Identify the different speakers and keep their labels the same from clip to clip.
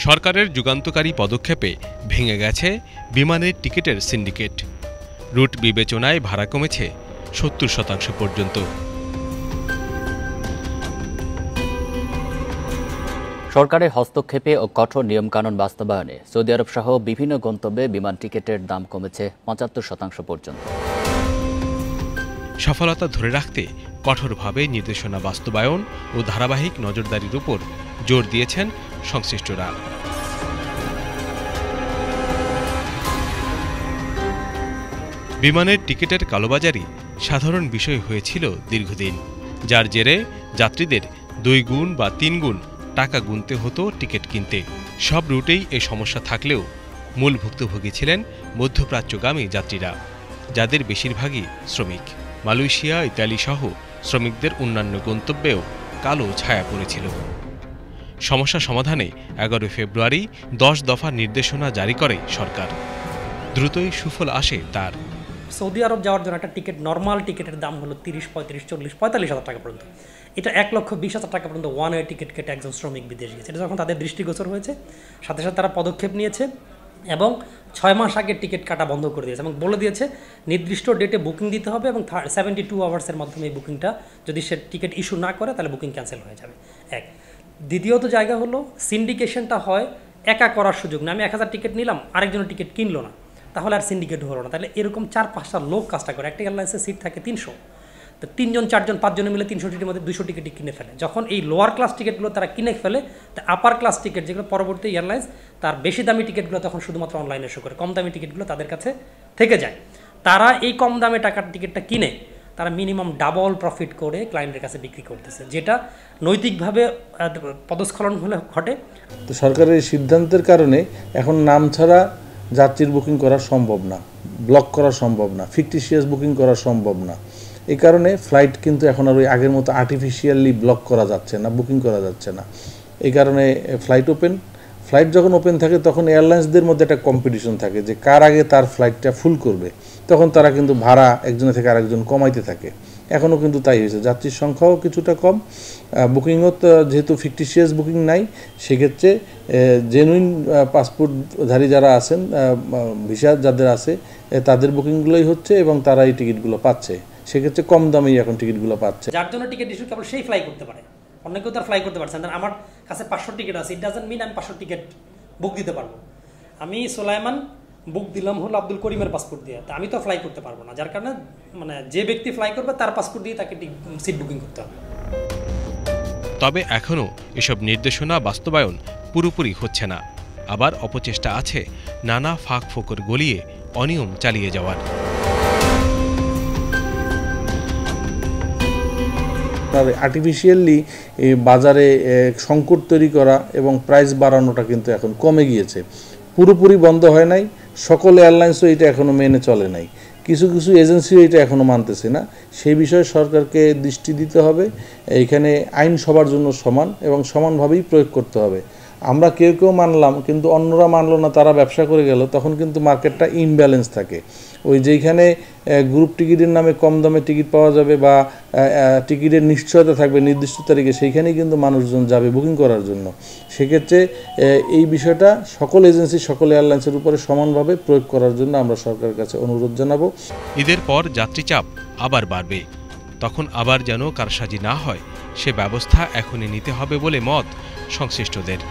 Speaker 1: সরকারের যুগান্তকারী পদক্ষেপে ভেঙে গেছে বিমানের টিকিটের সিন্ডিকেট। রুট বিবেচনায় ভাড়া কমেছে ৭০% পর্যন্ত।
Speaker 2: সরকারের হস্তক্ষেপে ও কঠোর নিয়মকানুন বাস্তবায়নে সৌদি আরব সহ বিভিন্ন গন্তব্যে বিমান টিকিটের দাম কমেছে ৭৫% পর্যন্ত।
Speaker 1: সফলতা ধরে রাখতে কঠোরভাবে নির্দেশনা বাস্তবায়ন ও ধারাবাহিক নজরদারির উপর জোর দিয়েছেন সংশ্লিষ্টরা। বিমানের টিকিটের কালোবাজারি সাধারণ বিষয় হয়েছিল দীর্ঘদিন, যার জেরে যাত্রীদের ২ গুণ বা ৩ গুণ টাকা গুনতে হতো টিকিট কিনতে। সব রুটেই এ সমস্যা থাকলেও মূল ভুক্তভোগী ছিলেন মধ্যপ্রাচ্যগামী যাত্রীরা, যাদের বেশিরভাগই শ্রমিক। মালয়েশিয়া, ইতালি সহ শ্রমিকদের অন্যান্য গন্তব্যেও কালো ছায়া পড়েছিল। সমস্যা সমাধানে ১১ ফেব্রুয়ারি ১০ দফা নির্দেশনা জারি করে সরকার। দ্রুতই সুফল আসে তার।
Speaker 3: সৌদি আরব যাওয়ার জন্য একটা টিকিট, নর্মাল টিকিটের দাম হলো ৩০, ৩৫, ৪০, ৪৫ হাজার টাকা পর্যন্ত। এটা ১,২০,০০০ টাকা পর্যন্ত ওয়ান ওয়ে টিকিট কেটে একজন শ্রমিক বিদেশ গেছে। এটা যখন তাদের দৃষ্টিগোচর হয়েছে, সাথে সাথে তারা পদক্ষেপ নিয়েছে এবং ৬ মাস আগে টিকিট কাটা বন্ধ করে দিয়েছে এবং বলে দিয়েছে নির্দিষ্ট ডেটে বুকিং দিতে হবে এবং 72 আওয়ার্সের মাধ্যমে এই বুকিংটা, যদি সে টিকিট ইস্যু না করে তাহলে বুকিং ক্যান্সেল হয়ে যাবে। এক। দ্বিতীয়ত জায়গা হলো সিন্ডিকেশনটা হয় একা করার সুযোগ না। আমি ১,০০০ টিকিট নিলাম, আরেকজনের টিকিট কিনলো না, তাহলে আর সিন্ডিকেট হলো না। তাহলে এরকম ৪-৫টা লোক কাজটা করে। একটা এয়ারলাইন্সের সিট থাকে ৩০০, তো ৩ জন ৪ জন ৫ জনে মিলে ৩০০ টিকিটের মধ্যে ২০০ টিকিটই কিনে ফেলে। যখন এই লোয়ার ক্লাস টিকিটগুলো তারা কিনে ফেলে, তো আপার ক্লাস টিকিট যেগুলো পরবর্তী এয়ারলাইন্স তার বেশি দামি টিকিটগুলো তখন শুধুমাত্র অনলাইনে শো করে, কম দামি টিকিটগুলো তাদের কাছে থেকে যায়। তারা এই কম দামে টাকার টিকিটটা কিনে তারা মিনিমাম ডাবল প্রফিট করে ক্লায়েন্টের কাছে বিক্রি করতেছে, যেটা নৈতিকভাবে পদস্খলন হলে ঘটে।
Speaker 4: তো সরকারের সিদ্ধান্তের কারণে এখন নাম ছাড়া যাত্রীর বুকিং করা সম্ভব না, ব্লক করা সম্ভব না, ফিকটিশিয়াস বুকিং করা সম্ভব না। এই কারণে ফ্লাইট কিন্তু এখন আর ওই আগের মতো আর্টিফিশিয়ালি ব্লক করা যাচ্ছে না, বুকিং করা যাচ্ছে না। এই কারণে ফ্লাইট যখন ওপেন থাকে তখন এয়ারলাইন্সদের মধ্যে একটা কম্পিটিশন থাকে যে কার আগে তার ফ্লাইটটা ফুল করবে। তখন তারা কিন্তু ভাড়া একজনের থেকে আরেকজন কমাইতে থাকে। এখনও কিন্তু তাই হয়েছে, যাত্রীর সংখ্যাও কিছুটা কম, বুকিংও যেহেতু ফিকটিশিয়াস বুকিং নাই, সেক্ষেত্রে জেনুইন পাসপোর্টধারী যারা আছেন, ভিসা যাদের আছে, তাদের বুকিংগুলোই হচ্ছে এবং তারা এই টিকিটগুলো পাচ্ছে। সেক্ষেত্রে কম দামেই এখন টিকিটগুলো পাচ্ছে।
Speaker 3: যার জন্য টিকিট ইস্যু কেবল সেই ফ্লাই করতে পারে, অন্য কেউ তার ফ্লাই করতে পারছে না। আমার কাছে ৫০০ টিকিট আছে, ইট ডাজন্ট মিন আমি ৫০০ টিকিট বুক দিতে পারবো। আমি সোলাইমান বুক দিলাম হলো আব্দুল করিমের পাসপোর্ট দিয়ে, তা আমি তো ফ্লাই করতে পারবো না। যার কারণে যে ব্যক্তি ফ্লাই করবে তার পাসপোর্ট দিয়ে তাকে সিট বুকিং করতে হবে।
Speaker 1: তবে এখনও এসব নির্দেশনা বাস্তবায়ন পুরোপুরি হচ্ছে না। আবার অপচেষ্টা আছে নানা ফাঁক ফোকর গলিয়ে অনিয়ম চালিয়ে যাওয়ার।
Speaker 4: আর্টিফিশিয়ালি বাজারে সংকট তৈরি করা এবং প্রাইস বাড়ানোটা কিন্তু এখন কমে গিয়েছে, পুরোপুরি বন্ধ হয় নাই। সকল এয়ারলাইন্সও এটা এখনও মেনে চলে নাই, কিছু কিছু এজেন্সিও এটা এখনও মানতেছে না। সেই বিষয়ে সরকারকে দৃষ্টি দিতে হবে। এইখানে আইন সবার জন্য সমান এবং সমানভাবেই প্রয়োগ করতে হবে। আমরা কেউ মানলাম কিন্তু অন্যরা মানলো না, তারা ব্যবসা করে গেল, তখন কিন্তু মার্কেটটা ইমব্যালেন্স থাকে। ওই যেইখানে গ্রুপ টিকিটের নামে কম দামে টিকিট পাওয়া যাবে বা টিকিটের নিশ্চয়তা থাকবে নির্দিষ্ট তারিখে, সেইখানেই কিন্তু মানুষজন যাবে বুকিং করার জন্য। সেক্ষেত্রে এই বিষয়টা সকল এজেন্সি, সকল এয়ারলাইন্সের উপরে সমানভাবে প্রয়োগ করার জন্য আমরা সরকারের কাছে অনুরোধ জানাবো।
Speaker 1: ঈদের পর যাত্রী চাপ আবার বাড়বে, তখন আবার যেন কারসাজি না হয় সে ব্যবস্থা এখনই নিতে হবে বলে মত সংশ্লিষ্টদের।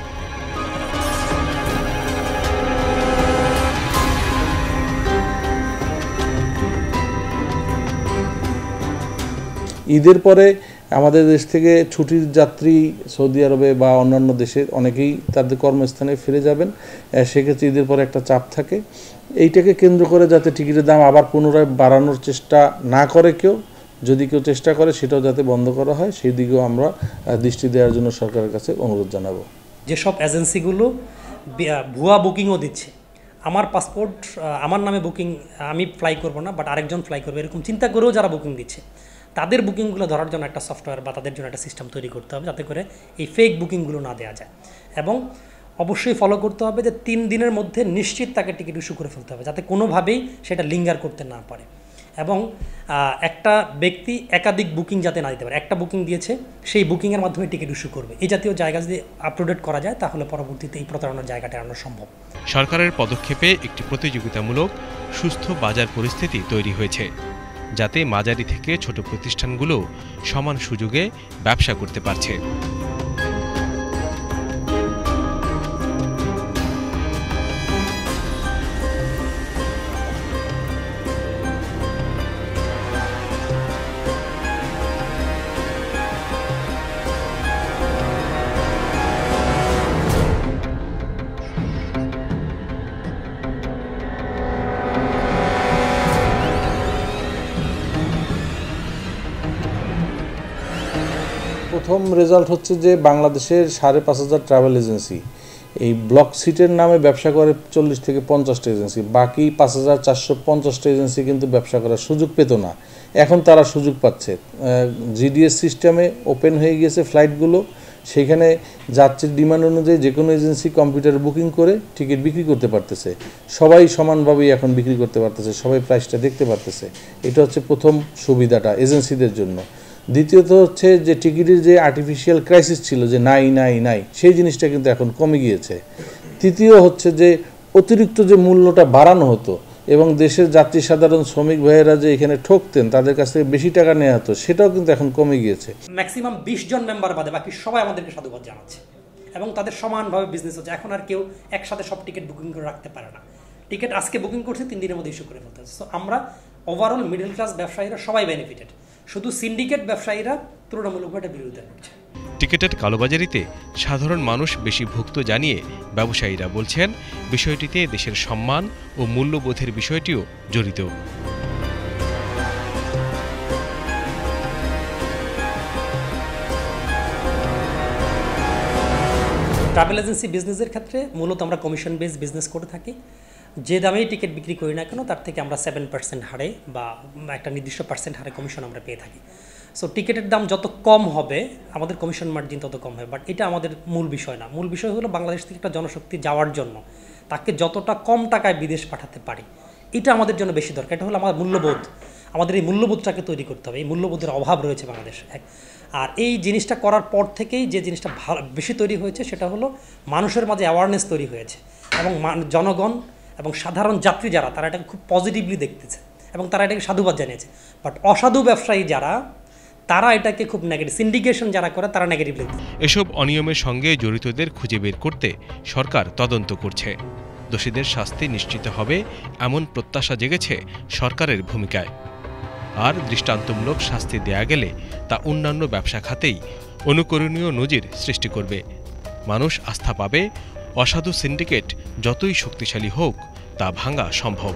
Speaker 4: ঈদের পরে আমাদের দেশ থেকে ছুটির যাত্রী সৌদি আরবে বা অন্যান্য দেশে অনেকেই তাদের কর্মস্থানে ফিরে যাবেন। সেক্ষেত্রে ঈদের পরে একটা চাপ থাকে। এইটাকে কেন্দ্র করে যাতে টিকিটের দাম আবার পুনরায় বাড়ানোর চেষ্টা না করে কেউ, যদি কেউ চেষ্টা করে সেটাও যাতে বন্ধ করা হয়, সেই দিকেও আমরা দৃষ্টি দেওয়ার জন্য সরকারের কাছে অনুরোধ জানাবো।
Speaker 3: যেসব এজেন্সিগুলো ভুয়া বুকিংও দিচ্ছে, আমার পাসপোর্ট আমার নামে বুকিং, আমি ফ্লাই করবো না বাট আরেকজন ফ্লাই করবে, এরকম চিন্তা করেও যারা বুকিং দিচ্ছে, তাদের বুকিংগুলো ধরার জন্য একটা সফটওয়্যার বা তাদের জন্য একটা সিস্টেম তৈরি করতে হবে, যাতে করে এই ফেক বুকিংগুলো না দেওয়া যায়। এবং অবশ্যই ফলো করতে হবে যে 3 দিনের মধ্যে নিশ্চিত তাকে টিকিট ইস্যু করে ফেলতে হবে, যাতে কোনোভাবেই সেটা লিঙ্গার করতে না পারে। এবং একটা ব্যক্তি একাধিক বুকিং যাতে না দিতে পারে, একটা বুকিং দিয়েছে সেই বুকিংয়ের মাধ্যমে টিকিট ইস্যু করবে, এই জাতীয় জায়গা যদি আপ টু ডেট করা যায় তাহলে পরবর্তীতে এই প্রতারণার জায়গাটা এড়ানো সম্ভব।
Speaker 1: সরকারের পদক্ষেপে একটি প্রতিযোগিতামূলক সুস্থ বাজার পরিস্থিতি তৈরি হয়েছে, যাতে মাঝারি থেকে ছোট প্রতিষ্ঠানগুলো সমান সুযোগে ব্যবসা করতে পারছে।
Speaker 4: প্রথম রেজাল্ট হচ্ছে যে বাংলাদেশের 5,500 ট্রাভেল এজেন্সি এই ব্লক সিটের নামে ব্যবসা করে 40 থেকে 50টা এজেন্সি, বাকি 5,450টা এজেন্সি কিন্তু ব্যবসা করার সুযোগ পেত না, এখন তারা সুযোগ পাচ্ছে। জিডিএস সিস্টেমে ওপেন হয়ে গিয়েছে ফ্লাইটগুলো, সেখানে যাত্রীর ডিমান্ড অনুযায়ী যে কোনো এজেন্সি কম্পিউটারে বুকিং করে টিকিট বিক্রি করতে পারতেছে, সবাই সমানভাবেই এখন বিক্রি করতে পারতেছে, সবাই প্রাইসটা দেখতে পারতেছে। এটা হচ্ছে প্রথম সুবিধাটা এজেন্সিদের জন্য। দ্বিতীয়ত হচ্ছে যে টিকিটের যে আর্টিফিশিয়াল ক্রাইসিস ছিল যে নাই সেই জিনিসটা কিন্তু এখন কমে গিয়েছে। তৃতীয় হচ্ছে যে অতিরিক্ত যে মূল্যটা বাড়ানো হতো এবং দেশের যাত্রী সাধারণ শ্রমিক ভাইয়েরা যে এখানে ঠকতেন, তাদের কাছ থেকে বেশি টাকা নেওয়া হতো, সেটাও কিন্তু এখন কমে গিয়েছে।
Speaker 3: ম্যাক্সিমাম 20 জন মেম্বার বাদে বাকি সবাই আমাদেরকে সাধুবাদ জানাচ্ছে এবং তাদের সমানভাবে বিজনেস হচ্ছে। এখন আর কেউ একসাথে সব টিকিট বুকিং করে রাখতে পারে না, টিকিট আজকে বুকিং করছে 3 দিনের মধ্যে ইস্যু করে ফেলতে হচ্ছে। সো আমরা ওভারঅল মিডল ক্লাস ব্যবসায়ীরা সবাই বেনিফিটেড, শুধু সিন্ডিকেট ব্যবসায়ীরা তুলনামূলকভাবে বিরোধিতা করছে।
Speaker 1: টিকিটের কালোবাজারিতে সাধারণ মানুষ বেশি ভুক্ত জানিয়ে ব্যবসায়ীরা বলছেন, বিষয়টিতে দেশের সম্মান ও মূল্যবোধের বিষয়টিও জড়িত।
Speaker 3: ট্রাভেল এজেন্সি বিজনেসের ক্ষেত্রে মূলত আমরা কমিশন বেস বিজনেস করে থাকি। যে দামেই টিকিট বিক্রি করি না কেন তার থেকে আমরা 7% হারে বা একটা নির্দিষ্ট পার্সেন্ট হারে কমিশন আমরা পেয়ে থাকি। সো টিকিটের দাম যত কম হবে আমাদের কমিশন মার্জিন তত কম হয়, বাট এটা আমাদের মূল বিষয় না। মূল বিষয় হলো বাংলাদেশ থেকে একটা জনশক্তি যাওয়ার জন্য তাকে যতটা কম টাকায় বিদেশ পাঠাতে পারি, এটা আমাদের জন্য বেশি দরকার। এটা হলো আমার মূল্যবোধ, আমাদের এই মূল্যবোধটাকে তৈরি করতে হবে। এই মূল্যবোধের অভাব রয়েছে বাংলাদেশে। আর এই জিনিসটা করার পর থেকেই যে জিনিসটা বেশি তৈরি হয়েছে সেটা হলো মানুষের মাঝে অ্যাওয়ারনেস তৈরি হয়েছে এবং জনগণ এবং সাধারণ যাত্রী যারা তারা এটাকে খুব পজিটিভলি দেখতেছে এবং তারা এটাকে সাধুবাদ জানিয়েছে। বাট অসাধু ব্যবসায়ী যারা তারা এটাকে খুব নেগেটিভ, সিন্ডিকেশন যারা করে তারা নেগেটিভ দেখতেছে।
Speaker 1: এসব অনিয়মের সঙ্গে জড়িতদের খুঁজে বের করতে সরকার তদন্ত করছে। দোষীদের শাস্তি নিশ্চিত হবে এমন প্রত্যাশা জেগেছে সরকারের ভূমিকায়। আর দৃষ্টান্তমূলক শাস্তি দেয়া গেলে তা অন্যান্য ব্যবসা খাতেই অনুকরণীয় নজির সৃষ্টি করবে। মানুষ আস্থা পাবে, অসাধু সিন্ডিকেট যতই শক্তিশালী হোক তা ভাঙা সম্ভব।